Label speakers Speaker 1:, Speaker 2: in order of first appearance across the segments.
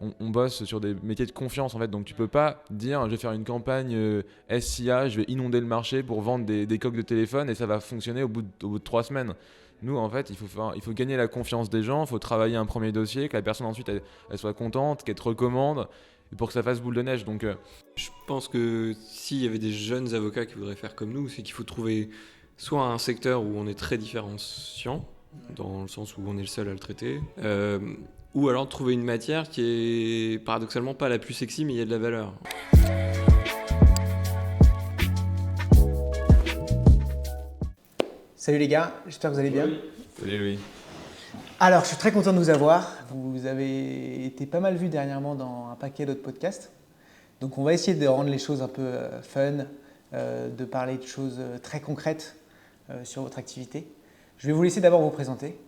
Speaker 1: on bosse sur des métiers de confiance en fait. Donc tu peux pas dire je vais faire une campagne SIA, je vais inonder le marché pour vendre des coques de téléphone et ça va fonctionner au bout de 3 semaines. Nous, en fait, il faut gagner la confiance des gens, il faut travailler un premier dossier, que la personne ensuite elle soit contente, qu'elle te recommande, pour que ça fasse boule de neige. Donc,
Speaker 2: Je pense que s'il y avait des jeunes avocats qui voudraient faire comme nous, c'est qu'il faut trouver soit un secteur où on est très différenciant, dans le sens où on est le seul à le traiter, ou alors trouver une matière qui est paradoxalement pas la plus sexy, mais il y a de la valeur.
Speaker 3: Salut les gars, j'espère que vous allez bien.
Speaker 1: salut Louis.
Speaker 3: Alors, je suis très content de vous avoir. Vous avez été pas mal vus dernièrement dans un paquet d'autres podcasts. Donc, on va essayer de rendre les choses un peu fun, de parler de choses très concrètes sur votre activité. Je vais vous laisser d'abord vous présenter.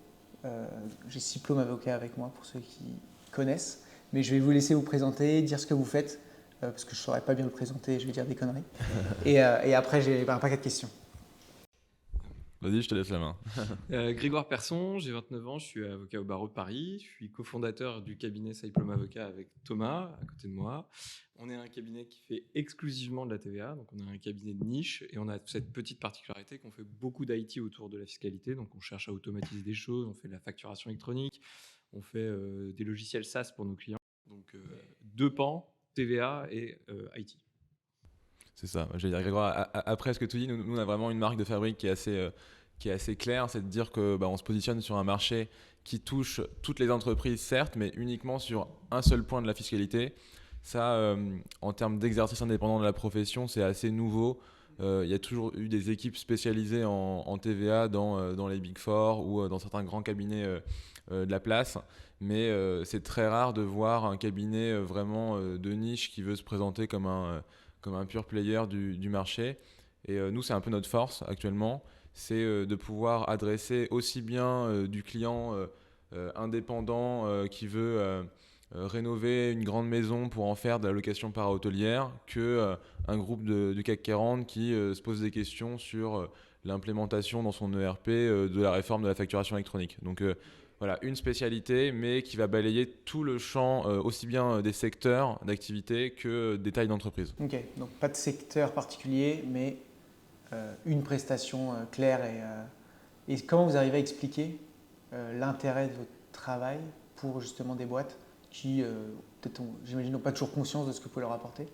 Speaker 3: J'ai Cyplome Avocat avec moi pour ceux qui connaissent. Mais je vais vous laisser vous présenter, dire ce que vous faites, parce que je ne saurais pas bien le présenter, je vais dire des conneries. Et après, j'ai un paquet de questions.
Speaker 1: Vas-y, je te laisse la main.
Speaker 2: Grégoire Persson, j'ai 29 ans, je suis avocat au barreau de Paris, je suis cofondateur du cabinet Cyplome Avocat avec Thomas à côté de moi. On est un cabinet qui fait exclusivement de la TVA, donc on est un cabinet de niche et on a cette petite particularité qu'on fait beaucoup d'IT autour de la fiscalité, donc on cherche à automatiser des choses, on fait de la facturation électronique, on fait des logiciels SaaS pour nos clients, donc deux pans, TVA et IT.
Speaker 1: C'est ça. Je vais dire, Grégoire, après ce que tu dis, nous, on a vraiment une marque de fabrique qui est assez claire. C'est de dire que on se positionne sur un marché qui touche toutes les entreprises, certes, mais uniquement sur un seul point de la fiscalité. Ça, en termes d'exercice indépendant de la profession, c'est assez nouveau. Il y a toujours eu des équipes spécialisées en TVA dans les Big Four ou dans certains grands cabinets de la place. Mais c'est très rare de voir un cabinet vraiment de niche qui veut se présenter comme un pure player du marché. Et nous, c'est un peu notre force actuellement, c'est de pouvoir adresser aussi bien du client indépendant qui veut rénover une grande maison pour en faire de la location para-hôtelière que un groupe du CAC 40 qui se pose des questions sur l'implémentation dans son ERP de la réforme de la facturation électronique. Donc voilà, une spécialité, mais qui va balayer tout le champ, aussi bien des secteurs d'activité que des tailles d'entreprise.
Speaker 3: Ok, donc pas de secteur particulier, mais une prestation claire. Et comment vous arrivez à expliquer l'intérêt de votre travail pour justement des boîtes qui, peut-être, j'imagine, n'ont pas toujours conscience de ce que vous pouvez leur apporter.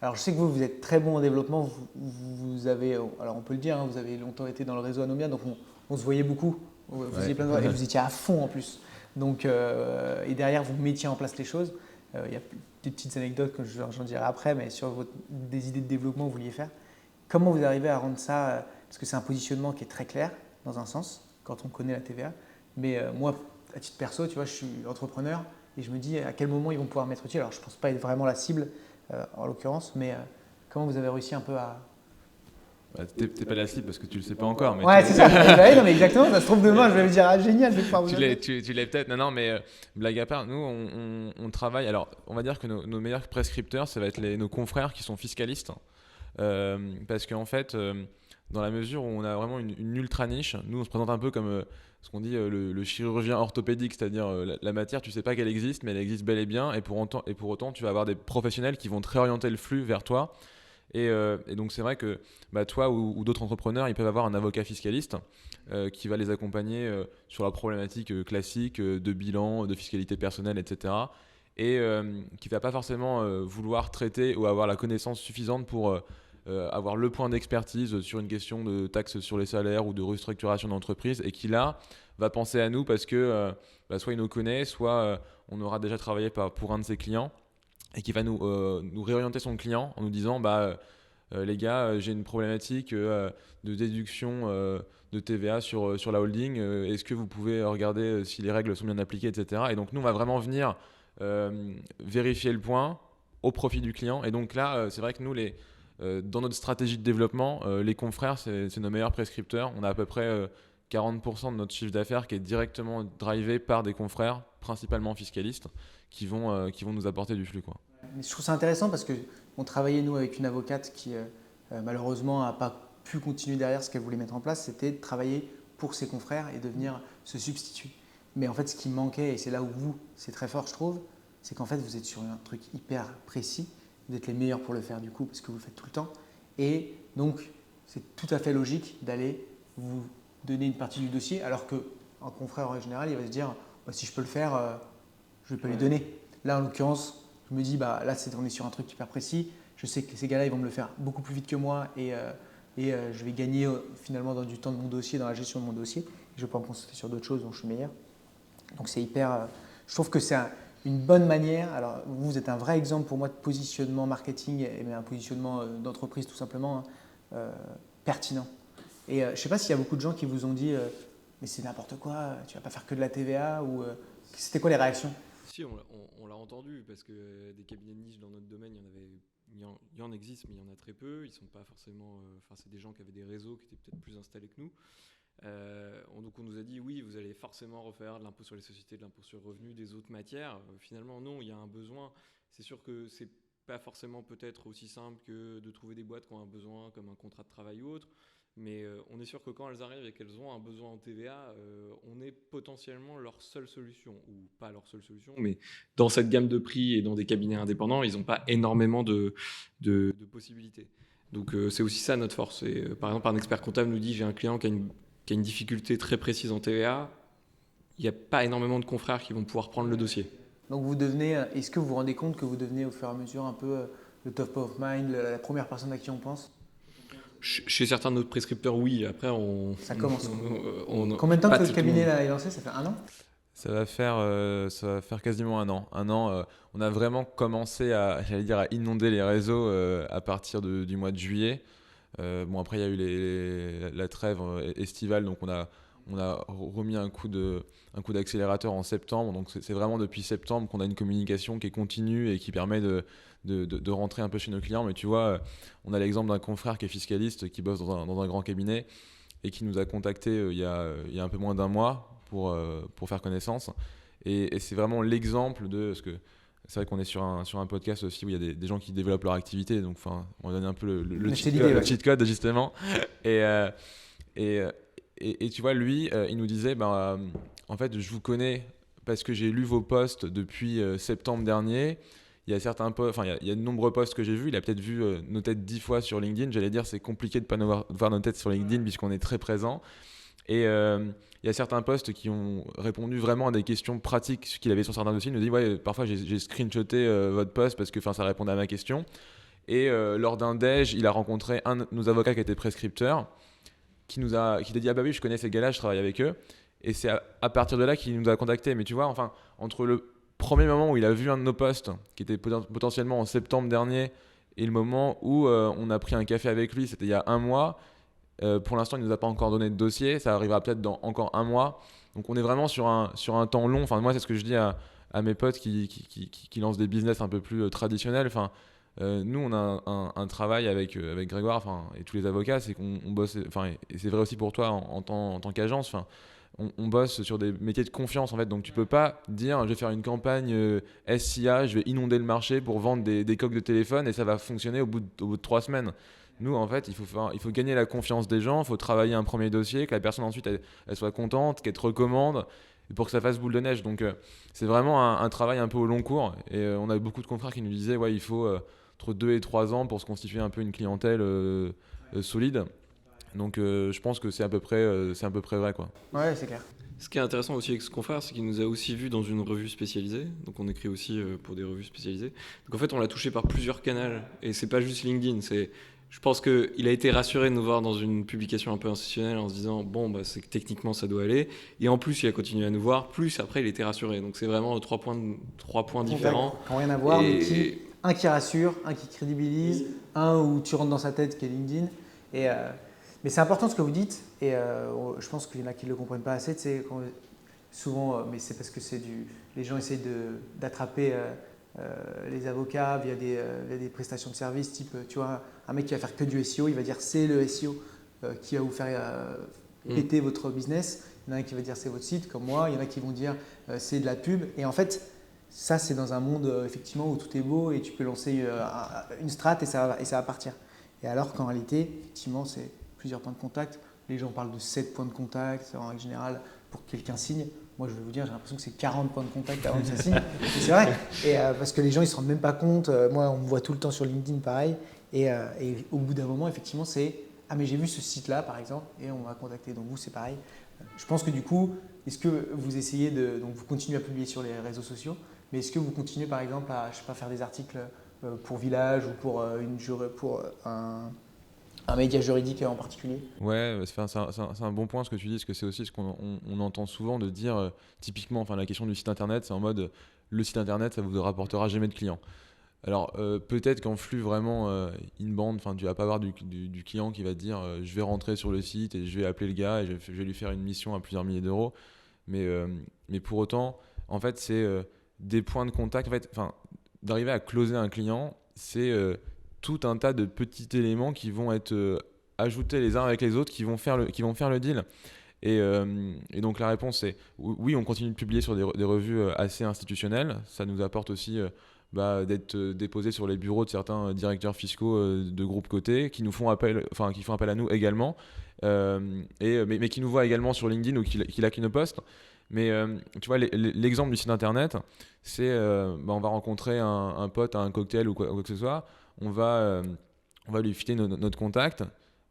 Speaker 3: Alors, je sais que vous êtes très bon en développement. Vous avez, alors on peut le dire, hein, vous avez longtemps été dans le réseau Anomia, donc on se voyait beaucoup. Vous faisiez plein de et vous étiez à fond en plus. Donc, et derrière, vous mettiez en place les choses. Il y a des petites anecdotes que j'en dirai après, mais sur des idées de développement que vous vouliez faire. Comment vous arrivez à rendre ça, parce que c'est un positionnement qui est très clair dans un sens, quand on connaît la TVA. Mais moi, à titre perso, tu vois, je suis entrepreneur et je me dis à quel moment ils vont pouvoir m'être utiles. Alors, je ne pense pas être vraiment la cible en l'occurrence, mais comment vous avez réussi un peu à…
Speaker 1: T'es pas la cible parce que tu le sais pas encore. Mais
Speaker 3: Ouais, c'est ça. Non, mais exactement, ça se trouve demain, je vais me dire, ah génial, je vais pouvoir vous aider.
Speaker 1: tu l'es peut-être. Non, mais blague à part, nous, on travaille. Alors, on va dire que nos meilleurs prescripteurs, ça va être nos confrères qui sont fiscalistes. Parce qu'en fait, dans la mesure où on a vraiment une ultra niche, nous, on se présente un peu comme ce qu'on dit le chirurgien orthopédique, c'est-à-dire la matière, tu sais pas qu'elle existe, mais elle existe bel et bien. Et pour autant, tu vas avoir des professionnels qui vont te réorienter le flux vers toi. Et donc c'est vrai que toi ou d'autres entrepreneurs, ils peuvent avoir un avocat fiscaliste qui va les accompagner sur la problématique classique de bilan, de fiscalité personnelle, etc. Et qui ne va pas forcément vouloir traiter ou avoir la connaissance suffisante pour avoir le point d'expertise sur une question de taxe sur les salaires ou de restructuration d'entreprise, et qui là va penser à nous parce que soit il nous connaît, soit on aura déjà travaillé pour un de ses clients, et qui va nous réorienter son client en nous disant les gars, j'ai une problématique de déduction de TVA sur la holding, est-ce que vous pouvez regarder si les règles sont bien appliquées, etc. Et donc nous, on va vraiment venir vérifier le point au profit du client. Et donc là, c'est vrai que nous, dans notre stratégie de développement, les confrères, c'est nos meilleurs prescripteurs. On a à peu près 40% de notre chiffre d'affaires qui est directement drivé par des confrères, principalement fiscalistes, qui vont nous apporter du flux, quoi.
Speaker 3: Mais je trouve ça intéressant parce qu'on travaillait, nous, avec une avocate qui, malheureusement, n'a pas pu continuer derrière ce qu'elle voulait mettre en place, c'était de travailler pour ses confrères et de venir se substituer. Mais en fait, ce qui manquait, et c'est là où vous, c'est très fort, je trouve, c'est qu'en fait, vous êtes sur un truc hyper précis. Vous êtes les meilleurs pour le faire du coup, parce que vous le faites tout le temps. Et donc, c'est tout à fait logique d'aller vous donner une partie du dossier, alors qu'un confrère en général, il va se dire, si je peux le faire, je vais pas lui donner. Là, en l'occurrence, je me dis, là, on est sur un truc hyper précis. Je sais que ces gars-là, ils vont me le faire beaucoup plus vite que moi et je vais gagner finalement dans du temps de mon dossier, dans la gestion de mon dossier. Je vais pas me concentrer sur d'autres choses dont je suis meilleur. Donc, c'est hyper… je trouve que c'est une bonne manière. Alors, vous êtes un vrai exemple pour moi de positionnement marketing et un positionnement d'entreprise tout simplement pertinent. Et je ne sais pas s'il y a beaucoup de gens qui vous ont dit mais c'est n'importe quoi, tu ne vas pas faire que de la TVA ou c'était quoi les réactions?
Speaker 2: Si, on l'a entendu, parce que des cabinets de niche dans notre domaine, il y en existe, mais il y en a très peu. Ils sont pas forcément… c'est des gens qui avaient des réseaux qui étaient peut-être plus installés que nous. Donc on nous a dit, oui, vous allez forcément refaire de l'impôt sur les sociétés, de l'impôt sur le revenu, des autres matières. Finalement, non, il y a un besoin. C'est sûr que c'est pas forcément peut-être aussi simple que de trouver des boîtes qui ont un besoin, comme un contrat de travail ou autre. Mais on est sûr que quand elles arrivent et qu'elles ont un besoin en TVA, on est potentiellement leur seule solution, ou pas leur seule solution, mais dans cette gamme de prix et dans des cabinets indépendants, ils n'ont pas énormément de possibilités. Donc c'est aussi ça notre force. Et, par exemple, un expert comptable nous dit, j'ai un client qui a une difficulté très précise en TVA, il n'y a pas énormément de confrères qui vont pouvoir prendre le dossier.
Speaker 3: Donc vous devenez, est-ce que vous vous rendez compte que vous devenez au fur et à mesure un peu le top of mind, la première personne à qui on pense?
Speaker 2: Chez certains de nos prescripteurs, oui. Après,
Speaker 3: ça commence. Combien de temps que le cabinet est lancé? Ça fait 1 an?
Speaker 1: Ça va faire quasiment 1 an. On a vraiment commencé à inonder les réseaux à partir du mois de juillet. Après, il y a eu la trêve estivale, donc on a remis un coup d'accélérateur en septembre. Donc c'est vraiment depuis septembre qu'on a une communication qui est continue et qui permet de rentrer un peu chez nos clients. Mais tu vois, on a l'exemple d'un confrère qui est fiscaliste, qui bosse dans un grand cabinet et qui nous a contacté il y a un peu moins d'1 mois pour faire connaissance. Et c'est vraiment l'exemple de ce que… C'est vrai qu'on est sur un podcast aussi où il y a des gens qui développent leur activité. Donc, on va donner un peu le cheat code, justement. Et tu vois, lui, il nous disait, en fait, je vous connais parce que j'ai lu vos posts depuis septembre dernier. Il y a certains posts, il y a de nombreux posts que j'ai vus. Il a peut-être vu nos têtes 10 fois sur LinkedIn. J'allais dire, c'est compliqué de ne pas voir nos têtes sur LinkedIn puisqu'on est très présent. Et il y a certains posts qui ont répondu vraiment à des questions pratiques qu'il avait sur certains dossiers. Il nous dit, ouais, parfois j'ai screenshoté votre post parce que ça répondait à ma question. Et lors d'un déj, il a rencontré un de nos avocats qui était prescripteur, qui t'a dit, ah bah oui, je connais ces gars-là, je travaille avec eux. Et c'est à partir de là qu'il nous a contactés. Mais tu vois, entre le premier moment où il a vu un de nos posts, qui était potentiellement en septembre dernier, et le moment où on a pris un café avec lui, c'était il y a 1 mois. Pour l'instant, il ne nous a pas encore donné de dossier. Ça arrivera peut-être dans encore 1 mois. Donc, on est vraiment sur un temps long. Moi, c'est ce que je dis à mes potes qui lancent des business un peu plus traditionnels. Nous, on a un travail avec Grégoire et tous les avocats. C'est qu'on bosse. Et c'est vrai aussi pour toi en tant qu'agence. On bosse sur des métiers de confiance, en fait. Donc, tu peux pas dire je vais faire une campagne SIA, je vais inonder le marché pour vendre des coques de téléphone et ça va fonctionner au bout de 3 semaines. Nous, en fait, il faut gagner la confiance des gens, il faut travailler un premier dossier, que la personne ensuite elle soit contente, qu'elle te recommande, et pour que ça fasse boule de neige. Donc, c'est vraiment un travail un peu au long cours. Et on a beaucoup de confrères qui nous disaient ouais, il faut entre 2 et 3 ans pour se constituer un peu une clientèle solide. Donc, je pense que c'est à peu près vrai, quoi.
Speaker 3: Ouais, c'est clair.
Speaker 2: Ce qui est intéressant aussi avec ce confrère, c'est qu'il nous a aussi vus dans une revue spécialisée. Donc on écrit aussi pour des revues spécialisées. Donc en fait, on l'a touché par plusieurs canaux. Et c'est pas juste LinkedIn. Je pense qu'il a été rassuré de nous voir dans une publication un peu institutionnelle en se disant c'est que techniquement ça doit aller. Et en plus, il a continué à nous voir. Plus après, il était rassuré. Donc c'est vraiment 3 points différents.
Speaker 3: Qui n'ont rien à voir, mais un qui rassure, un qui crédibilise, un où tu rentres dans sa tête qui est LinkedIn. Mais c'est important ce que vous dites, et je pense qu'il y en a qui ne le comprennent pas assez. Souvent, mais c'est parce que les gens essayent d'attraper les avocats via des prestations de services, type, tu vois, un mec qui va faire que du SEO, il va dire c'est le SEO qui va vous faire péter votre business. Il y en a un qui va dire c'est votre site, comme moi. Il y en a qui vont dire c'est de la pub. Et en fait, ça, c'est dans un monde effectivement où tout est beau et tu peux lancer une strat et ça va partir. Et alors qu'en réalité, effectivement, c'est plusieurs points de contact. Les gens parlent de 7 points de contact en règle générale pour que quelqu'un signe. moi je vais vous dire, j'ai l'impression que c'est 40 points de contact avant que ça signe. Et c'est vrai, et, parce que les gens ils se rendent même pas compte. Moi on me voit tout le temps sur LinkedIn pareil, et au bout d'un moment effectivement c'est ah mais j'ai vu ce site-là par exemple, et on m'a contacté. Donc vous c'est pareil. Je pense que du coup, est-ce que vous essayez donc vous continuez à publier sur les réseaux sociaux, mais est-ce que vous continuez par exemple à je sais pas, faire des articles pour Village ou pour, un média juridique en particulier?
Speaker 1: Ouais, c'est un bon point ce que tu dis, parce que c'est aussi ce qu'on entend souvent de dire, typiquement, enfin, la question du site internet, c'est en mode le site internet, ça vous rapportera jamais de clients. Alors peut-être qu'en flux vraiment inbound, enfin, tu vas pas avoir du client qui va te dire je vais rentrer sur le site et je vais appeler le gars et je vais lui faire une mission à plusieurs milliers d'euros. Mais pour autant, en fait, c'est des points de contact. En fait, enfin, d'arriver à closer un client, c'est tout un tas de petits éléments qui vont être ajoutés les uns avec les autres, qui vont faire le deal. Et donc la réponse c'est oui, on continue de publier sur des revues assez institutionnelles. Ça nous apporte aussi d'être déposé sur les bureaux de certains directeurs fiscaux de groupes cotés qui font appel à nous également, mais qui nous voient également sur LinkedIn ou qui like nos posts. Mais tu vois, l'exemple du site internet, c'est on va rencontrer un pote à un cocktail ou quoi que ce soit, on va lui filer notre contact.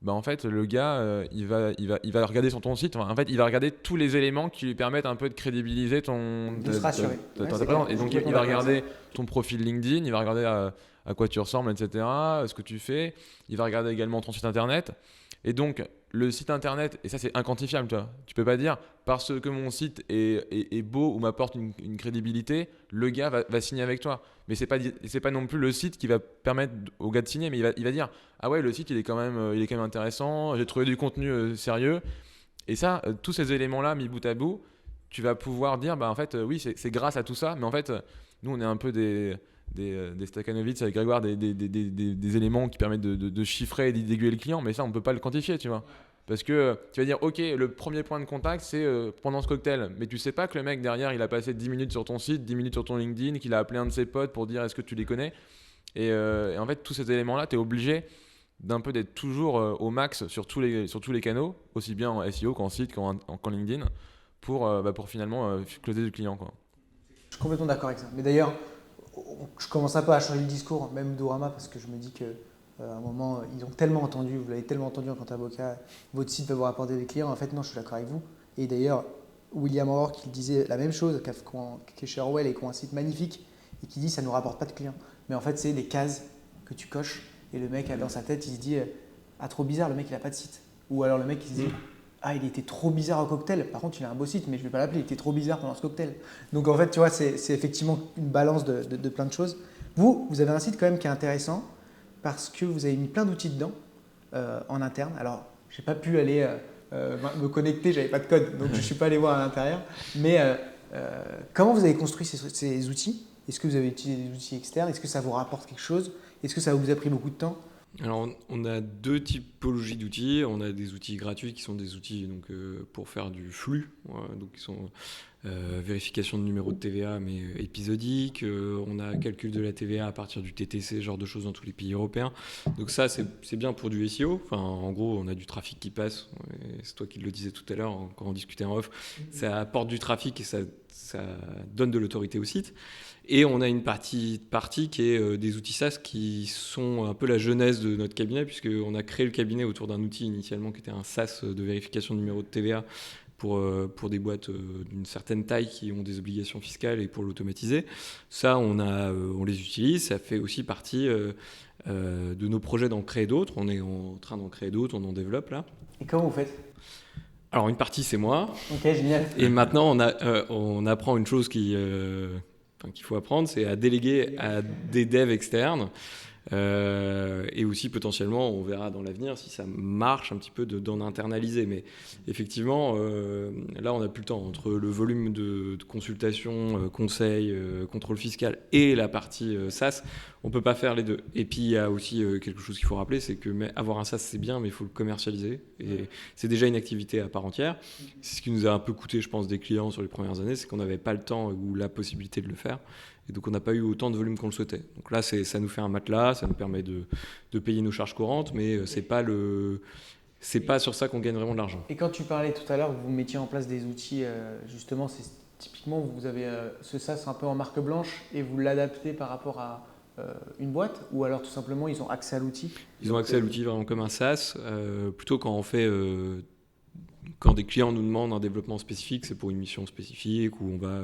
Speaker 1: En fait, le gars, il va regarder sur ton site. En fait, il va regarder tous les éléments qui lui permettent un peu de crédibiliser ta présence. Et donc, il va regarder ton profil LinkedIn, il va regarder à quoi tu ressembles, etc., ce que tu fais. Il va regarder également ton site internet. Et donc, le site internet, et ça c'est inquantifiable, tu peux pas dire parce que mon site est beau ou m'apporte une crédibilité, le gars va signer avec toi. Mais c'est pas non plus le site qui va permettre au gars de signer, mais il va dire ah ouais, le site il est quand même intéressant, j'ai trouvé du contenu sérieux. Et ça, tous ces éléments-là mis bout à bout, tu vas pouvoir dire en fait oui, c'est grâce à tout ça, mais en fait nous on est un peu des Stakhanovitz avec Grégoire, des éléments qui permettent de chiffrer et d'aiguiller le client, mais ça on peut pas le quantifier, tu vois. Parce que tu vas dire ok, le premier point de contact c'est pendant ce cocktail, mais tu sais pas que le mec derrière il a passé 10 minutes sur ton site, 10 minutes sur ton LinkedIn, qu'il a appelé un de ses potes pour dire est-ce que tu les connais, et en fait tous ces éléments là tu es obligé d'un peu d'être toujours au max sur tous les canaux, aussi bien en SEO qu'en site qu'en LinkedIn, pour finalement closer du client, quoi.
Speaker 3: Je suis complètement d'accord avec ça. Mais d'ailleurs, je commence un peu à changer le discours, même d'Orama, parce que je me dis que à un moment, ils ont tellement entendu, vous l'avez tellement entendu en tant qu'avocat, votre site va vous rapporter des clients. En fait, non, je suis d'accord avec vous. Et d'ailleurs, William O'Rourke, il disait la même chose, qui est chez Orwell et qui a un site magnifique, et qui dit ça ne nous rapporte pas de clients. Mais en fait, c'est des cases que tu coches, et le mec, dans sa tête, il se dit ah, trop bizarre, le mec, il n'a pas de site. Ou alors le mec, il se dit ah, il était trop bizarre au cocktail. Par contre, il a un beau site, mais je ne vais pas l'appeler, il était trop bizarre pendant ce cocktail. Donc en fait, tu vois, c'est effectivement une balance de plein de choses. Vous avez un site quand même qui est intéressant, parce que vous avez mis plein d'outils dedans en interne. Alors, je n'ai pas pu aller me connecter, je n'avais pas de code, donc je ne suis pas allé voir à l'intérieur. Mais comment vous avez construit ces outils? Est-ce que vous avez utilisé des outils externes? Est-ce que ça vous rapporte quelque chose? Est-ce que ça vous a pris beaucoup de temps?
Speaker 2: Alors, on a deux typologies d'outils. On a des outils gratuits qui sont des outils pour faire du flux, donc qui sont vérification de numéro de TVA mais épisodique. On a calcul de la TVA à partir du TTC, ce genre de choses dans tous les pays européens. Donc ça, c'est bien pour du SEO. Enfin, en gros, on a du trafic qui passe. C'est toi qui le disais tout à l'heure quand on discutait en off. Ça apporte du trafic et ça donne de l'autorité au site. Et on a une partie qui est des outils SaaS qui sont un peu la genèse de notre cabinet, puisqu'on a créé le cabinet autour d'un outil initialement qui était un SaaS de vérification de numéro de TVA pour des boîtes d'une certaine taille qui ont des obligations fiscales et pour l'automatiser. Ça, on les utilise. Ça fait aussi partie de nos projets d'en créer d'autres. On est en train d'en créer d'autres, on en développe là.
Speaker 3: Et comment vous faites?
Speaker 2: Alors, une partie, c'est moi.
Speaker 3: Ok, génial.
Speaker 2: Et maintenant, on apprend une chose qu'il faut apprendre, c'est à déléguer à des devs externes. Et aussi potentiellement, on verra dans l'avenir si ça marche un petit peu d'en internaliser. Mais effectivement, là, on n'a plus le temps. Entre le volume de consultation, conseil, contrôle fiscal et la partie SaaS, on ne peut pas faire les deux. Et puis, il y a aussi quelque chose qu'il faut rappeler, c'est que avoir un SaaS, c'est bien, mais il faut le commercialiser. Et c'est déjà une activité à part entière. C'est ce qui nous a un peu coûté, je pense, des clients sur les premières années, c'est qu'on n'avait pas le temps ou la possibilité de le faire. Et donc, on n'a pas eu autant de volume qu'on le souhaitait. Donc là, ça nous fait un matelas, ça nous permet de payer nos charges courantes, mais c'est pas c'est pas sur ça qu'on gagne vraiment de l'argent.
Speaker 3: Et quand tu parlais tout à l'heure que vous mettiez en place des outils, justement, c'est typiquement vous avez ce SaaS un peu en marque blanche et vous l'adaptez par rapport à une boîte, ou alors tout simplement ils ont accès à l'outil?
Speaker 2: Ils ont accès à l'outil vraiment comme un SaaS. Plutôt quand on fait, quand des clients nous demandent un développement spécifique, c'est pour une mission spécifique où on va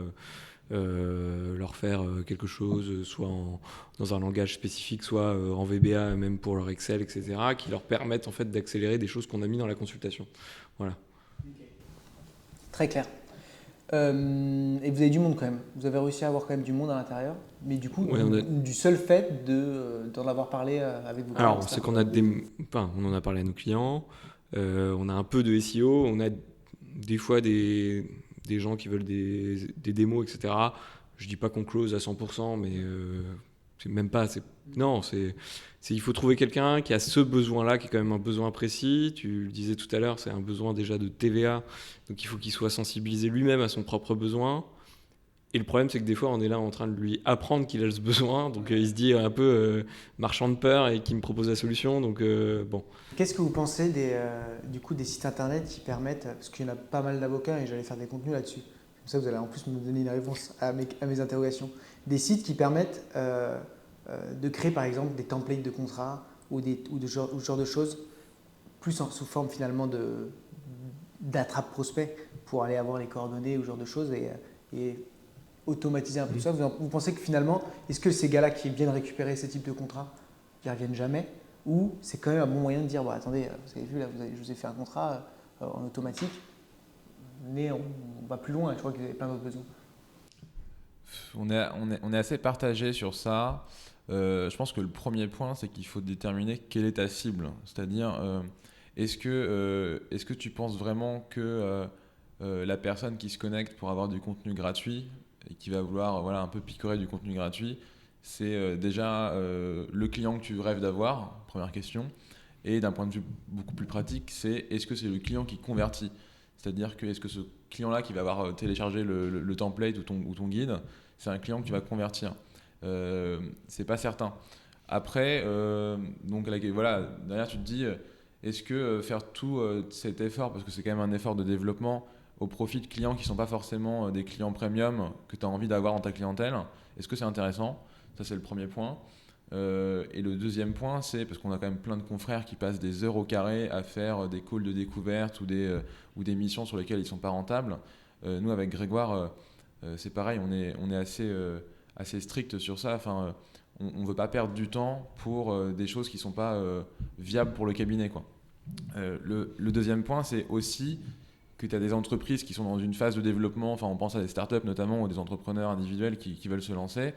Speaker 2: leur faire quelque chose, soit dans un langage spécifique, soit en VBA, même pour leur Excel, etc., qui leur permettent en fait d'accélérer des choses qu'on a mis dans la consultation. Voilà.
Speaker 3: Très clair. Et vous avez du monde quand même. Vous avez réussi à avoir quand même du monde à l'intérieur. Mais du coup,
Speaker 2: Ouais,
Speaker 3: du seul fait d'en avoir parlé avec vos clients.
Speaker 2: Alors, c'est qu'on a on en a parlé à nos clients. On a un peu de SEO. On a des fois des gens qui veulent des démos, etc. Je dis pas qu'on close à 100%, mais c'est même pas. Non, il faut trouver quelqu'un qui a ce besoin-là, qui est quand même un besoin précis. Tu le disais tout à l'heure, c'est un besoin déjà de TVA. Donc il faut qu'il soit sensibilisé lui-même à son propre besoin. Et le problème, c'est que des fois, on est là en train de lui apprendre qu'il a ce besoin. Donc il se dit un peu marchand de peur et qui me propose la solution. Donc bon.
Speaker 3: Qu'est-ce que vous pensez du coup des sites internet qui permettent, parce qu'il y en a pas mal d'avocats et j'allais faire des contenus là-dessus. Comme ça, vous allez en plus me donner une réponse à mes interrogations. Des sites qui permettent de créer par exemple des templates de contrats ou ce genre de choses, plus sous forme finalement d'attrape prospect pour aller avoir les coordonnées ou ce genre de choses et automatiser un peu tout ça. Vous pensez que finalement, est-ce que ces gars-là qui viennent récupérer ces types de contrats, ils ne reviennent jamais, ou c'est quand même un bon moyen de dire bon, attendez, vous avez vu là, je vous ai fait un contrat en automatique, mais on va plus loin, je crois que vous avez plein d'autres besoins.
Speaker 1: On est assez partagé sur ça. Je pense que le premier point, c'est qu'il faut déterminer quelle est ta cible. C'est-à-dire, est-ce que tu penses vraiment que la personne qui se connecte pour avoir du contenu gratuit et qui va vouloir un peu picorer du contenu gratuit, c'est déjà le client que tu rêves d'avoir, première question. Et d'un point de vue beaucoup plus pratique, est-ce que c'est le client qui convertit? C'est-à-dire que est-ce que ce client-là qui va avoir téléchargé le template ou ton guide, c'est un client que tu vas convertir? C'est pas certain. Après, donc derrière tu te dis, est-ce que faire tout cet effort, parce que c'est quand même un effort de développement au profit de clients qui ne sont pas forcément des clients premium que tu as envie d'avoir dans ta clientèle, est-ce que c'est intéressant? Ça, c'est le premier point. Et le deuxième point, c'est parce qu'on a quand même plein de confrères qui passent des heures au carré à faire des calls de découverte ou des missions sur lesquelles ils ne sont pas rentables. Nous, avec Grégoire, c'est pareil, on est assez strict sur ça. Enfin, on ne veut pas perdre du temps pour des choses qui ne sont pas viables pour le cabinet, quoi. Le deuxième point, c'est aussi que tu as des entreprises qui sont dans une phase de développement, enfin on pense à des startups notamment, ou des entrepreneurs individuels qui veulent se lancer,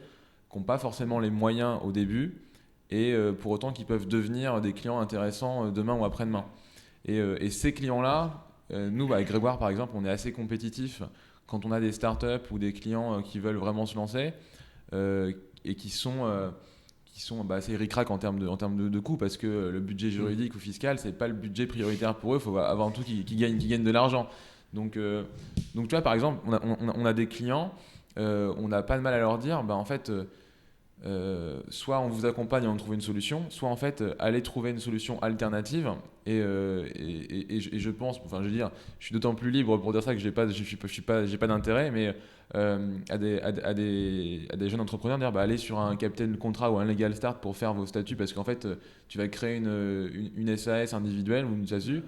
Speaker 1: qui n'ont pas forcément les moyens au début, et pour autant qui peuvent devenir des clients intéressants demain ou après-demain. Et ces clients-là, nous, avec Grégoire par exemple, on est assez compétitifs quand on a des startups ou des clients qui veulent vraiment se lancer, et qui sont assez ric-rac en termes de coûts, parce que le budget juridique ou fiscal, c'est pas le budget prioritaire pour eux. Il faut avant tout qu'ils gagnent de l'argent. Donc tu vois, par exemple, on a des clients, on n'a pas de mal à leur dire, en fait, soit on vous accompagne et on trouve une solution, soit en fait, allez trouver une solution alternative. Et je pense, enfin je veux dire, je suis d'autant plus libre pour dire ça que j'ai pas d'intérêt, mais à des jeunes entrepreneurs dire allez sur un capital contrat ou un legal start pour faire vos statuts, parce qu'en fait tu vas créer une SAS individuelle ou une SASU,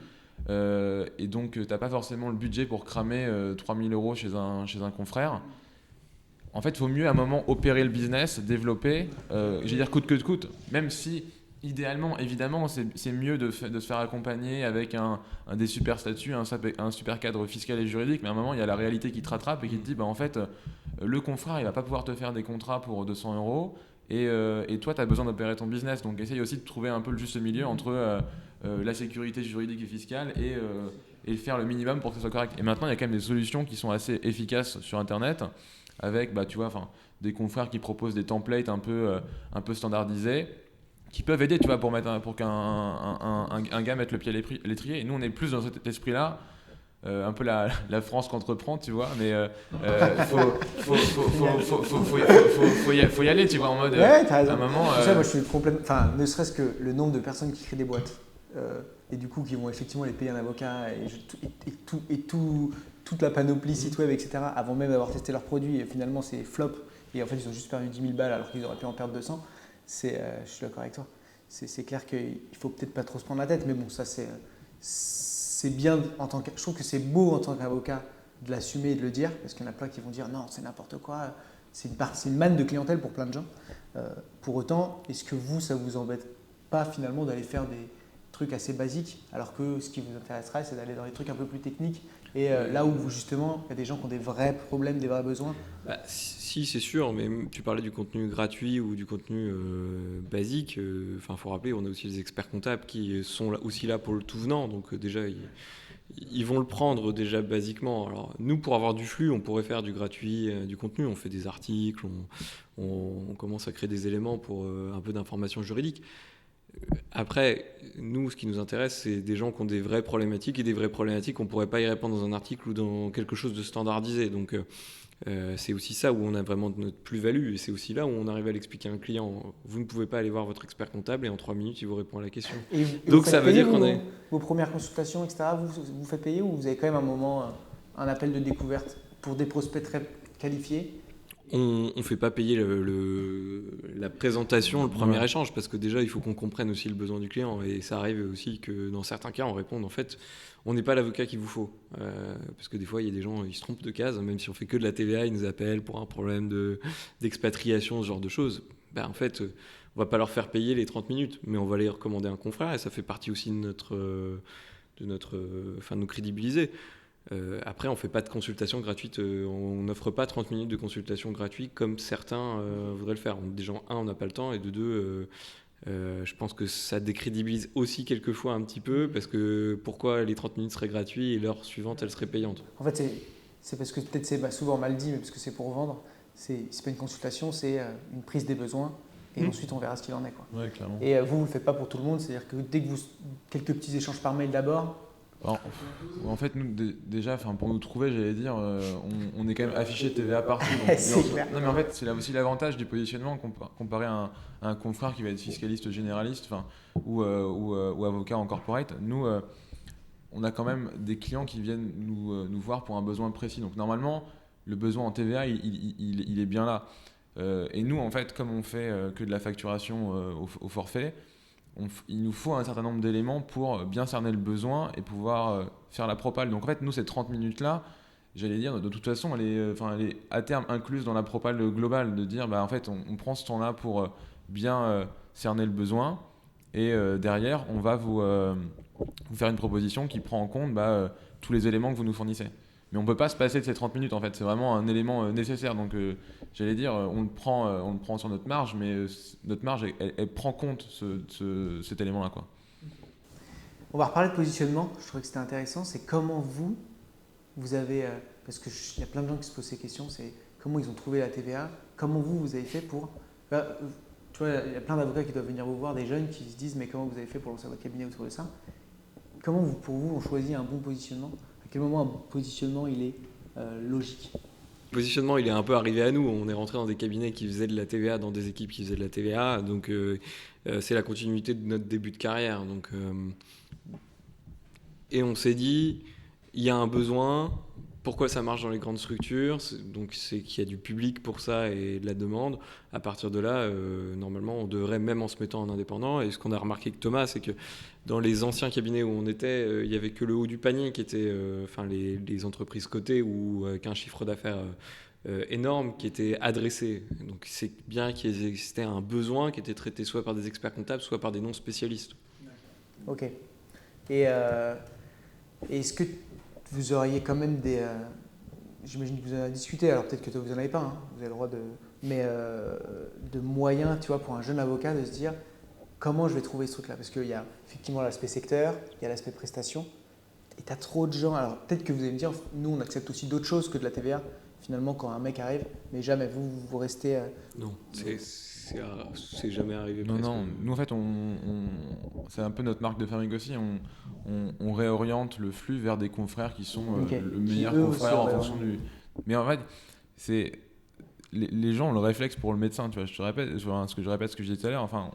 Speaker 1: et donc tu n'as pas forcément le budget pour cramer 3 000 € chez un confrère. En fait, il faut mieux à un moment opérer le business, développer, je veux dire coûte que coûte, même si idéalement, évidemment, c'est mieux de se faire accompagner avec des super statuts, un super cadre fiscal et juridique, mais à un moment, il y a la réalité qui te rattrape et qui te dit, en fait, le confrère, il ne va pas pouvoir te faire des contrats pour 200 €, et toi, tu as besoin d'opérer ton business. Donc, essaye aussi de trouver un peu le juste milieu entre la sécurité juridique et fiscale et faire le minimum pour que ce soit correct. Et maintenant, il y a quand même des solutions qui sont assez efficaces sur Internet, avec tu vois, des confrères qui proposent des templates un peu standardisés, qui peuvent aider, tu vois, pour qu'un gars mette le pied à l'étrier. Et nous, on est plus dans cet esprit-là, un peu la France qu'entreprend, tu vois, mais faut y aller, tu vois, en mode.
Speaker 3: Ouais, t'as raison.
Speaker 1: À un moment.
Speaker 3: Ça, moi, je suis complètement. Enfin, ne serait-ce que le nombre de personnes qui créent des boîtes et du coup qui vont effectivement aller payer un avocat toute la panoplie site web, etc., avant même d'avoir testé leur produit, et finalement c'est flop, et en fait ils ont juste perdu 10 000 balles alors qu'ils auraient pu en perdre 200, je suis d'accord avec toi. C'est clair qu'il ne faut peut-être pas trop se prendre la tête, mais bon, ça c'est bien je trouve que c'est beau en tant qu'avocat de l'assumer et de le dire, parce qu'il y en a plein qui vont dire non, c'est n'importe quoi, c'est une manne de clientèle pour plein de gens. Pour autant, est-ce que ça vous embête pas finalement d'aller faire des trucs assez basiques, alors que ce qui vous intéresserait, c'est d'aller dans des trucs un peu plus techniques, et là où justement il y a des gens qui ont des vrais problèmes, des vrais besoins?
Speaker 2: Si, c'est sûr, mais tu parlais du contenu gratuit ou du contenu basique. Enfin, faut rappeler, on a aussi les experts comptables qui sont aussi là pour le tout venant, donc déjà ils vont le prendre déjà basiquement. Alors nous, pour avoir du flux, on pourrait faire du gratuit, du contenu. On fait des articles, on commence à créer des éléments pour un peu d'information juridique. Après, nous, ce qui nous intéresse, c'est des gens qui ont des vraies problématiques, et des vraies problématiques, on ne pourrait pas y répondre dans un article ou dans quelque chose de standardisé. Donc c'est aussi ça où on a vraiment notre plus-value, et c'est aussi là où on arrive à l'expliquer à un client. Vous ne pouvez pas aller voir votre expert comptable et en 3 minutes il vous répond à la question.
Speaker 3: Donc ça veut dire qu'on vos premières consultations, etc., vous faites payer, ou vous avez quand même un moment, un appel de découverte pour des prospects très qualifiés?
Speaker 2: On ne fait pas payer la présentation, le premier échange, parce que déjà il faut qu'on comprenne aussi le besoin du client, et ça arrive aussi que dans certains cas on réponde en fait on n'est pas l'avocat qu'il vous faut, parce que des fois il y a des gens, ils se trompent de case, même si on fait que de la TVA, ils nous appellent pour un problème d'expatriation, ce genre de choses. En fait on va pas leur faire payer les 30 minutes, mais on va les recommander un confrère, et ça fait partie aussi de nous crédibiliser. Après, on ne fait pas de consultation gratuite, on n'offre pas 30 minutes de consultation gratuite comme certains voudraient le faire. Déjà, on n'a pas le temps, et de deux, je pense que ça décrédibilise aussi quelquefois un petit peu, parce que pourquoi les 30 minutes seraient gratuites et l'heure suivante, elle serait payante?
Speaker 3: En fait, c'est parce que peut-être c'est souvent mal dit, mais parce que c'est pour vendre. C'est pas une consultation, c'est une prise des besoins, et ensuite on verra ce qu'il en est, quoi.
Speaker 1: Ouais, clairement.
Speaker 3: Et vous ne le faites pas pour tout le monde, c'est-à-dire que dès que quelques petits échanges par mail d'abord.
Speaker 1: En fait, nous, déjà, pour nous trouver, j'allais dire, on est quand même affiché TVA partout.
Speaker 3: C'est clair.
Speaker 1: Non, mais en fait, c'est là aussi l'avantage du positionnement comparé à un confrère qui va être fiscaliste généraliste, ou avocat en corporate. Nous, on a quand même des clients qui viennent nous voir pour un besoin précis. Donc normalement, le besoin en TVA, il est bien là. Et nous, en fait, comme on fait que de la facturation au forfait, il nous faut un certain nombre d'éléments pour bien cerner le besoin et pouvoir faire la propale. Donc en fait, nous, ces 30 minutes-là, j'allais dire, de toute façon, elle est à terme incluse dans la propale globale, de dire, en fait, on prend ce temps-là pour bien cerner le besoin, et derrière, on va vous faire une proposition qui prend en compte tous les éléments que vous nous fournissez. Mais on ne peut pas se passer de ces 30 minutes, en fait. C'est vraiment un élément nécessaire. Donc, j'allais dire, on le prend sur notre marge, mais notre marge, elle prend compte cet élément-là, quoi.
Speaker 3: On va reparler de positionnement. Je trouvais que c'était intéressant. C'est comment vous avez... parce qu'il y a plein de gens qui se posent ces questions. C'est comment ils ont trouvé la TVA. Comment vous avez fait pour... tu vois, il y a plein d'avocats qui doivent venir vous voir, des jeunes qui se disent mais comment vous avez fait pour lancer votre cabinet autour de ça? Comment pour vous, on choisit un bon positionnement? À quel moment un positionnement il est logique?
Speaker 2: Le positionnement, il est un peu arrivé à nous. On est rentré dans des cabinets qui faisaient de la TVA, dans des équipes qui faisaient de la TVA. Donc, c'est la continuité de notre début de carrière. Donc, et on s'est dit, il y a un besoin. Pourquoi ça marche dans les grandes structures? Donc, c'est qu'il y a du public pour ça et de la demande. À partir de là, normalement, on devrait, même en se mettant en indépendant. Et ce qu'on a remarqué avec Thomas, c'est que dans les anciens cabinets où on était, il n'y avait que le haut du panier qui était, les entreprises cotées ou qu'un chiffre d'affaires énorme qui était adressé. Donc, c'est bien qu'il existait un besoin qui était traité soit par des experts comptables, soit par des non-spécialistes.
Speaker 3: Ok. Et est-ce que vous auriez quand même des... j'imagine que vous en avez discuté, alors peut-être que vous n'en avez pas, hein, vous avez le droit de... Mais de moyens, tu vois, pour un jeune avocat de se dire comment je vais trouver ce truc-là? Parce qu'il y a effectivement l'aspect secteur, il y a l'aspect prestation, et tu as trop de gens. Alors peut-être que vous allez me dire, nous on accepte aussi d'autres choses que de la TVA, finalement, quand un mec arrive, mais jamais vous restez...
Speaker 2: Non, c'est jamais arrivé.
Speaker 1: Non, nous en fait, c'est un peu notre marque de fabrique aussi. On réoriente le flux vers des confrères qui sont le meilleur confrère en fonction du. Mais en fait, les gens ont le réflexe pour le médecin, tu vois, ce que je répète, ce que je disais tout à l'heure, enfin,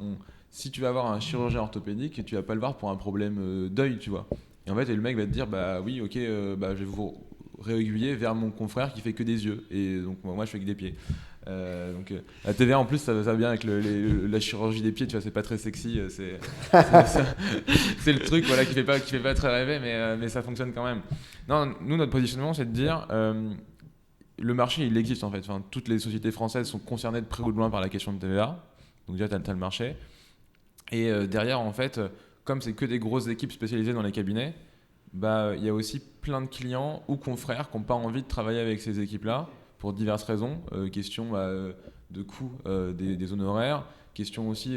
Speaker 1: si tu vas voir un chirurgien orthopédique, tu vas pas le voir pour un problème d'œil, tu vois. Et en fait, le mec va te dire, bah oui, ok, bah, je vais vous réaiguiller vers mon confrère qui fait que des yeux, et donc moi je fais que des pieds. La TVA en plus ça va bien avec la chirurgie des pieds, tu vois, c'est pas très sexy, c'est le truc voilà, qui fait pas très rêver, mais ça fonctionne quand même. Non, nous notre positionnement c'est de dire le marché il existe en fait, enfin, toutes les sociétés françaises sont concernées de près ou de loin par la question de TVA, donc déjà t'as le marché, et derrière en fait comme c'est que des grosses équipes spécialisées dans les cabinets, bah il y a aussi plein de clients ou confrères qui n'ont pas envie de travailler avec ces équipes là pour diverses raisons, question de coût des honoraires, question aussi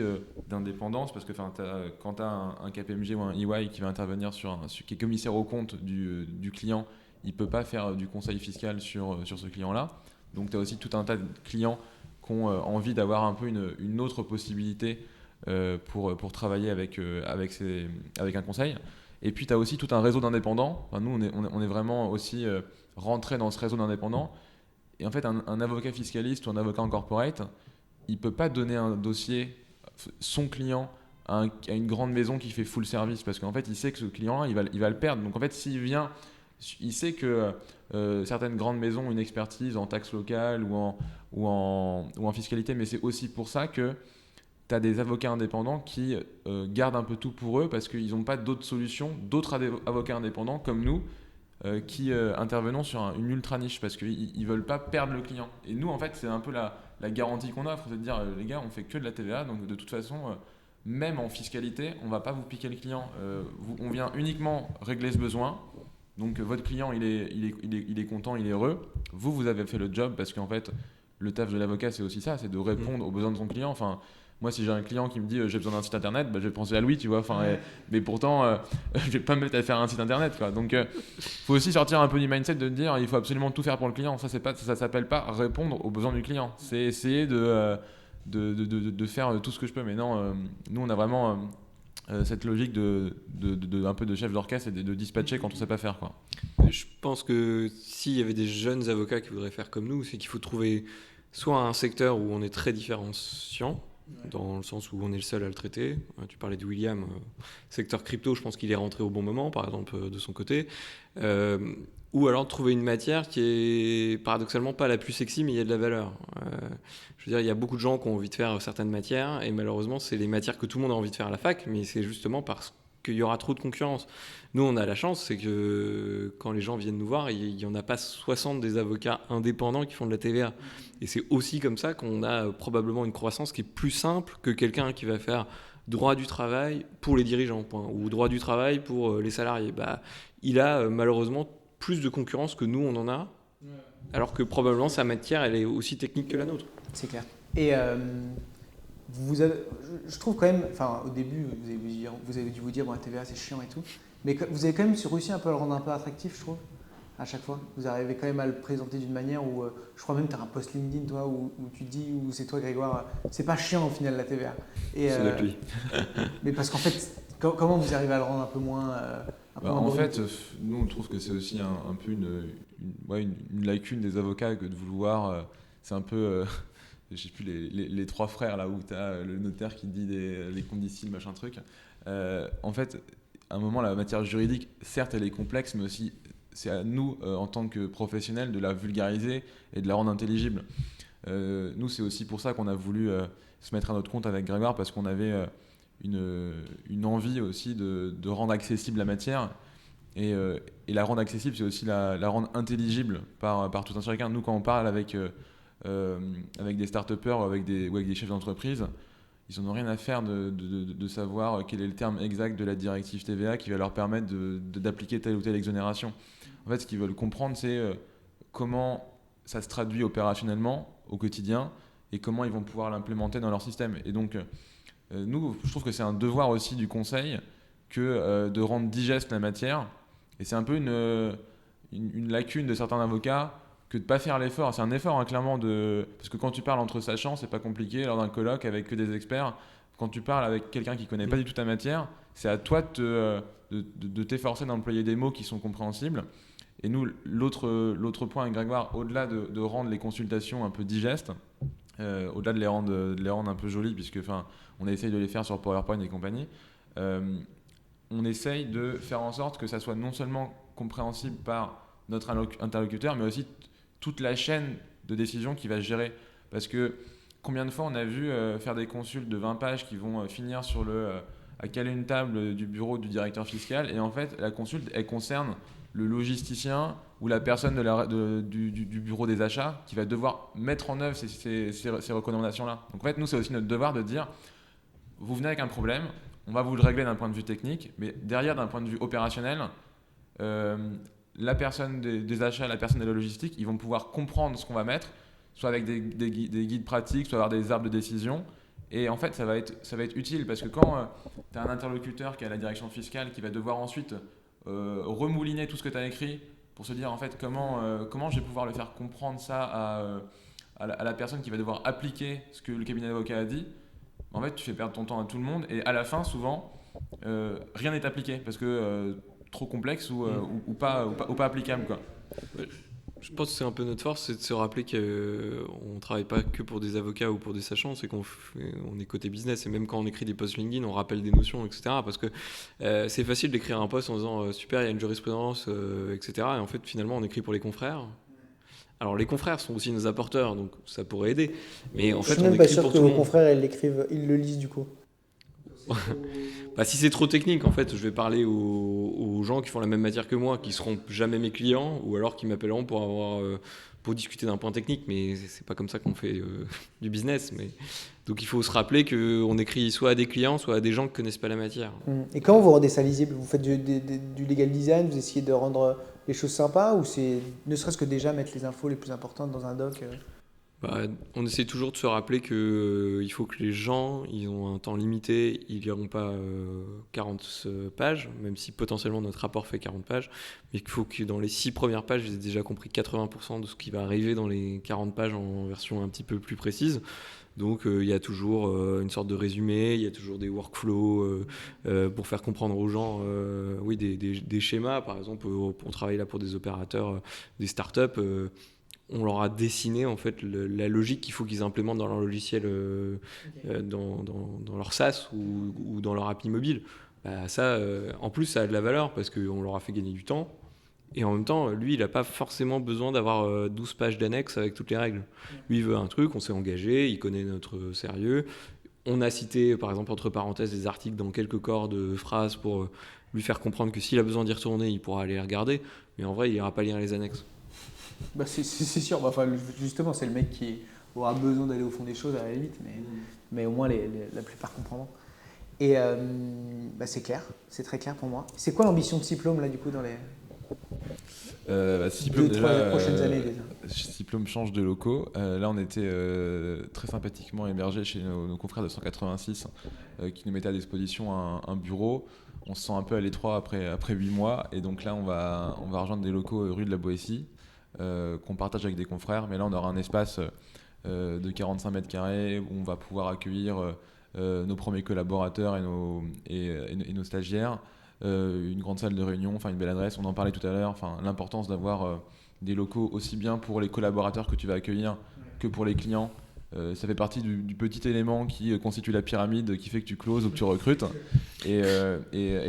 Speaker 1: d'indépendance, parce que quand tu as un KPMG ou un EY qui va intervenir qui est commissaire au compte du client, il ne peut pas faire du conseil fiscal sur ce client-là. Donc tu as aussi tout un tas de clients qui ont envie d'avoir un peu une autre possibilité pour travailler avec un conseil. Et puis tu as aussi tout un réseau d'indépendants. Enfin, nous on est vraiment aussi rentré dans ce réseau d'indépendants. Et en fait, un avocat fiscaliste ou un avocat en corporate, il ne peut pas donner un dossier, son client, à une grande maison qui fait full service. Parce qu'en fait, il sait que ce client-là, il va le perdre. Donc en fait, s'il vient, il sait que certaines grandes maisons ont une expertise en taxe locale ou en fiscalité. Mais c'est aussi pour ça que tu as des avocats indépendants qui gardent un peu tout pour eux parce qu'ils n'ont pas d'autres solutions, d'autres avocats indépendants comme nous, qui intervenons sur une ultra niche parce qu'ils ne veulent pas perdre le client. Et nous, en fait, c'est un peu la garantie qu'on offre, c'est de dire, les gars, on fait que de la TVA, donc de toute façon, même en fiscalité, on ne va pas vous piquer le client. On vient uniquement régler ce besoin. Donc votre client, il est content, il est heureux. Vous avez fait le job parce qu'en fait, le taf de l'avocat, c'est aussi ça, c'est de répondre aux besoins de son client. Enfin, moi, si j'ai un client qui me dit j'ai besoin d'un site internet, bah, je vais penser à lui, tu vois. Enfin, mais pourtant, je vais pas me mettre à faire un site internet, quoi. Donc, faut aussi sortir un peu du mindset de dire il faut absolument tout faire pour le client. Ça s'appelle pas répondre aux besoins du client. C'est essayer de faire tout ce que je peux. Mais non, nous, on a vraiment cette logique un peu de chef d'orchestre et de dispatcher quand on sait pas faire, quoi.
Speaker 2: Je pense que s'il y avait des jeunes avocats qui voudraient faire comme nous, c'est qu'il faut trouver soit un secteur où on est très différenciant, dans le sens où on est le seul à le traiter. Tu parlais de William, secteur crypto, je pense qu'il est rentré au bon moment, par exemple, de son côté. Ou alors trouver une matière qui est paradoxalement pas la plus sexy, mais il y a de la valeur. Je veux dire, il y a beaucoup de gens qui ont envie de faire certaines matières, et malheureusement, c'est les matières que tout le monde a envie de faire à la fac, mais c'est justement parce qu'il y aura trop de concurrence. Nous, on a la chance, c'est que quand les gens viennent nous voir, il n'y en a pas 60 des avocats indépendants qui font de la TVA. Et c'est aussi comme ça qu'on a probablement une croissance qui est plus simple que quelqu'un qui va faire droit du travail pour les dirigeants, point, ou droit du travail pour les salariés. Bah, il a malheureusement plus de concurrence que nous, on en a, alors que probablement sa matière, elle est aussi technique que la nôtre.
Speaker 3: C'est clair. Et je trouve quand même, enfin au début, vous avez dû vous dire, bon, la TVA c'est chiant et tout, mais vous avez quand même réussi un peu à le rendre un peu attractif, je trouve, à chaque fois. Vous arrivez quand même à le présenter d'une manière où, je crois même que tu as un post LinkedIn, toi, où tu dis, où c'est toi, Grégoire, c'est pas chiant au final la TVA.
Speaker 2: C'est notre vie.
Speaker 3: Mais parce qu'en fait, comment vous arrivez à le rendre un peu moins
Speaker 1: en fait, nous on trouve que c'est aussi un peu une lacune des avocats que de vouloir, c'est un peu, je sais plus, les trois frères là où tu as le notaire qui dit les condicils, machin truc. En fait, à un moment, la matière juridique, certes elle est complexe, mais aussi c'est à nous, en tant que professionnels, de la vulgariser et de la rendre intelligible. Nous, c'est aussi pour ça qu'on a voulu se mettre à notre compte avec Grégoire, parce qu'on avait une envie aussi de rendre accessible la matière. Et la rendre accessible, c'est aussi la rendre intelligible par tout un chacun. Nous, quand on parle avec des start-upers ou avec des chefs d'entreprise, ils n'en ont rien à faire de savoir quel est le terme exact de la directive TVA qui va leur permettre d'appliquer telle ou telle exonération. En fait, ce qu'ils veulent comprendre, c'est comment ça se traduit opérationnellement au quotidien et comment ils vont pouvoir l'implémenter dans leur système. Et donc, nous, je trouve que c'est un devoir aussi du conseil que de rendre digeste la matière. Et c'est un peu une lacune de certains avocats que de ne pas faire l'effort. C'est un effort, hein, clairement, parce que quand tu parles entre sachants, c'est pas compliqué. Lors d'un colloque avec que des experts, quand tu parles avec quelqu'un qui ne connaît pas du tout ta matière, c'est à toi de t'efforcer d'employer des mots qui sont compréhensibles. Et nous, l'autre point avec Grégoire, au-delà de rendre les consultations un peu digestes, au-delà de les rendre un peu jolies, puisque on essaye de les faire sur PowerPoint et compagnie, on essaye de faire en sorte que ça soit non seulement compréhensible par notre interlocuteur, mais aussi toute la chaîne de décision qui va se gérer. Parce que combien de fois on a vu faire des consultes de 20 pages qui vont finir sur à caler une table du bureau du directeur fiscal, et en fait la consulte elle concerne le logisticien ou la personne du bureau des achats qui va devoir mettre en œuvre ces recommandations-là. Donc en fait nous c'est aussi notre devoir de dire vous venez avec un problème, on va vous le régler d'un point de vue technique, mais derrière d'un point de vue opérationnel, la personne des achats, la personne de la logistique, ils vont pouvoir comprendre ce qu'on va mettre, soit avec des guides pratiques, soit avoir des arbres de décision. Et en fait, ça va être utile parce que quand tu as un interlocuteur qui est à la direction fiscale qui va devoir ensuite remouliner tout ce que tu as écrit pour se dire en fait comment je vais pouvoir le faire comprendre ça à la personne qui va devoir appliquer ce que le cabinet d'avocat a dit, en fait, tu fais perdre ton temps à tout le monde et à la fin, souvent, rien n'est appliqué parce que trop complexe ou pas applicable, quoi.
Speaker 2: Je pense que c'est un peu notre force, c'est de se rappeler qu'on ne travaille pas que pour des avocats ou pour des sachants, c'est qu'on est côté business. Et même quand on écrit des posts LinkedIn, on rappelle des notions, etc. Parce que c'est facile d'écrire un post en disant super, il y a une jurisprudence, etc. Et en fait, finalement, on écrit pour les confrères. Alors, les confrères sont aussi nos apporteurs, donc ça pourrait aider. Mais en fait,
Speaker 4: je suis même pas sûr que vos confrères ils le lisent du coup.
Speaker 2: Bah, si c'est trop technique, en fait, je vais parler aux gens qui font la même matière que moi, qui seront jamais mes clients, ou alors qui m'appelleront pour discuter d'un point technique. Mais c'est pas comme ça qu'on fait du business. Donc il faut se rappeler qu'on écrit soit à des clients, soit à des gens qui connaissent pas la matière.
Speaker 4: Et comment vous rendez ça lisible? Vous faites du legal design, vous essayez de rendre les choses sympas, ou c'est ne serait-ce que déjà mettre les infos les plus importantes dans un doc?
Speaker 2: On essaie toujours de se rappeler qu'il faut que les gens, ils ont un temps limité, ils liront pas 40 pages, même si potentiellement notre rapport fait 40 pages, mais qu'il faut que dans les 6 premières pages, ils aient déjà compris 80% de ce qui va arriver dans les 40 pages en version un petit peu plus précise. Donc il y a toujours une sorte de résumé, il y a toujours des workflows pour faire comprendre aux gens des schémas. Par exemple, on travaille là pour des opérateurs, des startups. On leur a dessiné en fait la logique qu'il faut qu'ils implémentent dans leur logiciel, dans leur SaaS ou dans leur appli mobile. Ça, en plus, ça a de la valeur parce qu'on leur a fait gagner du temps. Et en même temps, lui, il n'a pas forcément besoin d'avoir 12 pages d'annexes avec toutes les règles. Lui, il veut un truc, on s'est engagé, il connaît notre sérieux. On a cité, par exemple, entre parenthèses, des articles dans quelques corps de phrases pour lui faire comprendre que s'il a besoin d'y retourner, il pourra aller les regarder. Mais en vrai, il n'ira pas lire les annexes.
Speaker 3: C'est sûr, justement, c'est le mec qui aura besoin d'aller au fond des choses à la limite, mais au moins la plupart comprendront. Et c'est clair, c'est très clair pour moi. C'est quoi l'ambition de Cyplome là du coup dans les
Speaker 1: Cyplome,
Speaker 3: les prochaines années déjà?
Speaker 1: Cyplome change de locaux. Là, on était très sympathiquement hébergés chez nos confrères de 186 qui nous mettaient à disposition un bureau. On se sent un peu à l'étroit après 8 mois et donc là, on va rejoindre des locaux rue de la Boétie. Qu'on partage avec des confrères, mais là on aura un espace de 45 mètres carrés où on va pouvoir accueillir nos premiers collaborateurs et nos stagiaires, une grande salle de réunion, une belle adresse, on en parlait tout à l'heure, l'importance d'avoir des locaux aussi bien pour les collaborateurs que tu vas accueillir que pour les clients. Ça fait partie du petit élément qui constitue la pyramide qui fait que tu closes ou que tu recrutes et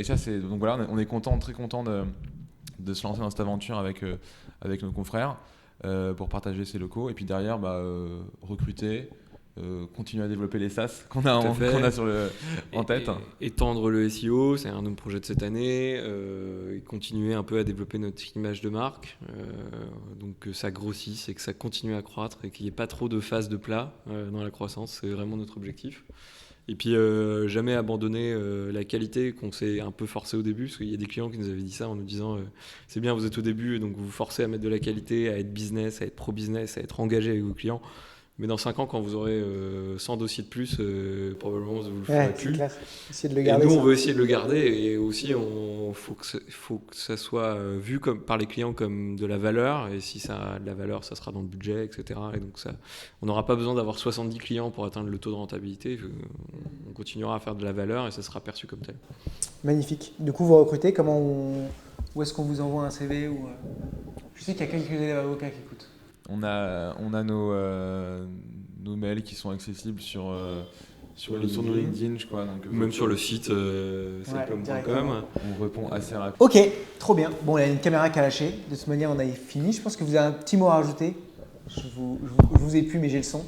Speaker 1: ça c'est donc voilà, on est très content de se lancer dans cette aventure avec nos confrères pour partager ces locaux et puis derrière recruter, continuer à développer les SaaS qu'on a en tête.
Speaker 2: Étendre le SEO, c'est un de nos projets de cette année, et continuer un peu à développer notre image de marque, donc que ça grossisse et que ça continue à croître et qu'il n'y ait pas trop de phase de plat dans la croissance, c'est vraiment notre objectif. Et puis jamais abandonner la qualité qu'on s'est un peu forcé au début, parce qu'il y a des clients qui nous avaient dit ça en nous disant c'est bien, vous êtes au début, donc vous vous forcez à mettre de la qualité, à être business, à être pro-business, à être engagé avec vos clients. Mais dans 5 ans, quand vous aurez 100 dossiers de plus, probablement vous le ferez plus.
Speaker 4: Clair. Essayer de le garder,
Speaker 2: et nous, on veut essayer de le garder. Et aussi, il faut que ça soit vu par les clients comme de la valeur. Et si ça a de la valeur, ça sera dans le budget, etc. Et donc, on n'aura pas besoin d'avoir 70 clients pour atteindre le taux de rentabilité. On continuera à faire de la valeur et ça sera perçu comme tel.
Speaker 4: Magnifique. Du coup, vous recrutez, où est-ce qu'on vous envoie un CV ou
Speaker 3: Je sais qu'il y a quelques élèves avocats qui écoutent.
Speaker 1: On a nos mails qui sont accessibles sur nos LinkedIn, je crois. Donc,
Speaker 2: Même sur le site cyclome.com.
Speaker 3: directement.
Speaker 1: on répond assez rapidement.
Speaker 3: Ok, trop bien. Bon, il y a une caméra qui a lâché. De toute manière, on a fini. Je pense que vous avez un petit mot à rajouter. Je vous ai pu, mais j'ai le son.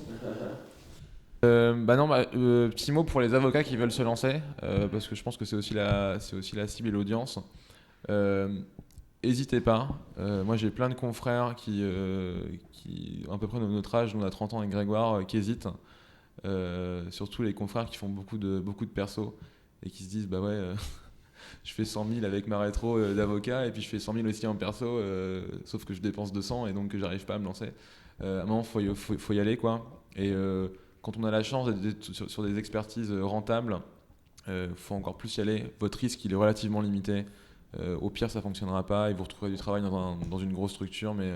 Speaker 1: Petit mot pour les avocats qui veulent se lancer, parce que je pense que c'est aussi la cible et l'audience. N'hésitez pas. Moi, j'ai plein de confrères qui à peu près de notre âge, nous on a 30 ans avec Grégoire, qui hésitent. Surtout les confrères qui font beaucoup de perso et qui se disent bah ouais, je fais 100 000 avec ma rétro d'avocat et puis je fais 100 000 aussi en perso, sauf que je dépense 200 et donc j'arrive pas à me lancer. À un moment, faut y aller quoi. Et quand on a la chance d'être sur des expertises rentables, faut encore plus y aller. Votre risque il est relativement limité. Au pire, ça fonctionnera pas et vous retrouverez du travail dans une grosse structure, mais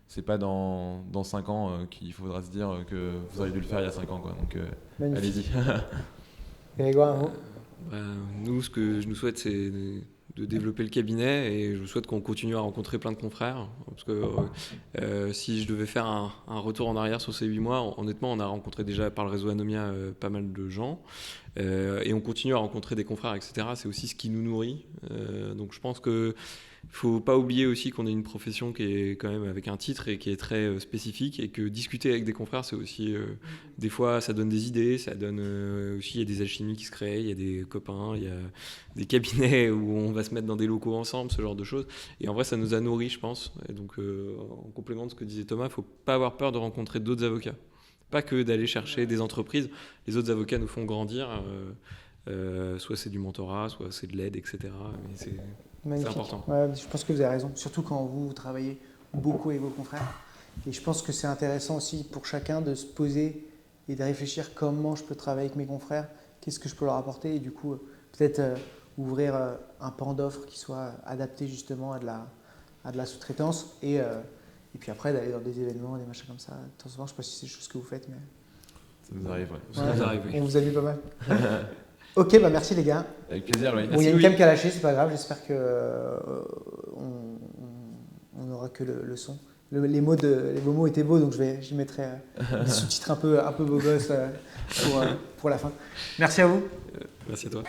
Speaker 1: c'est pas dans 5 ans qu'il faudra se dire que vous auriez dû le faire il y a 5 ans. Quoi. Donc allez-y.
Speaker 4: Grégoire, un mot.
Speaker 2: Nous, ce que je nous souhaite, c'est de développer le cabinet et je souhaite qu'on continue à rencontrer plein de confrères. Parce que si je devais faire un retour en arrière sur ces 8 mois, honnêtement, on a rencontré déjà par le réseau Anomia pas mal de gens. Et on continue à rencontrer des confrères, etc. C'est aussi ce qui nous nourrit. Donc je pense que faut pas oublier aussi qu'on est une profession qui est quand même avec un titre et qui est très spécifique et que discuter avec des confrères, c'est aussi des fois ça donne des idées, ça donne aussi il y a des alchimies qui se créent, il y a des copains, il y a des cabinets où on va se mettre dans des locaux ensemble, ce genre de choses. Et en vrai, ça nous a nourris, je pense. Et donc en complément de ce que disait Thomas, faut pas avoir peur de rencontrer d'autres avocats. Pas que d'aller chercher des entreprises. Les autres avocats nous font grandir. Soit c'est du mentorat, soit c'est de l'aide, etc. Mais c'est important.
Speaker 3: Ouais, je pense que vous avez raison. Surtout quand vous travaillez beaucoup avec vos confrères. Et je pense que c'est intéressant aussi pour chacun de se poser et de réfléchir comment je peux travailler avec mes confrères, qu'est-ce que je peux leur apporter. Et du coup, peut-être ouvrir un pan d'offres qui soit adapté justement à de la sous-traitance. Et puis après, d'aller dans des événements, des machins comme ça. De temps en temps, je ne sais pas si c'est des choses que vous faites, mais...
Speaker 1: Ça nous arrive, ouais.
Speaker 2: Ça nous arrive, oui.
Speaker 3: On vous a vu pas mal. Ok, bah merci les gars.
Speaker 1: Avec plaisir, oui.
Speaker 3: Bon, il y a une cam qui a lâché, c'est pas grave. J'espère que on n'aura que le son. Les mots étaient beaux, donc je mettrai des sous-titres un peu beau gosse pour la fin. Merci à vous.
Speaker 2: Merci à toi.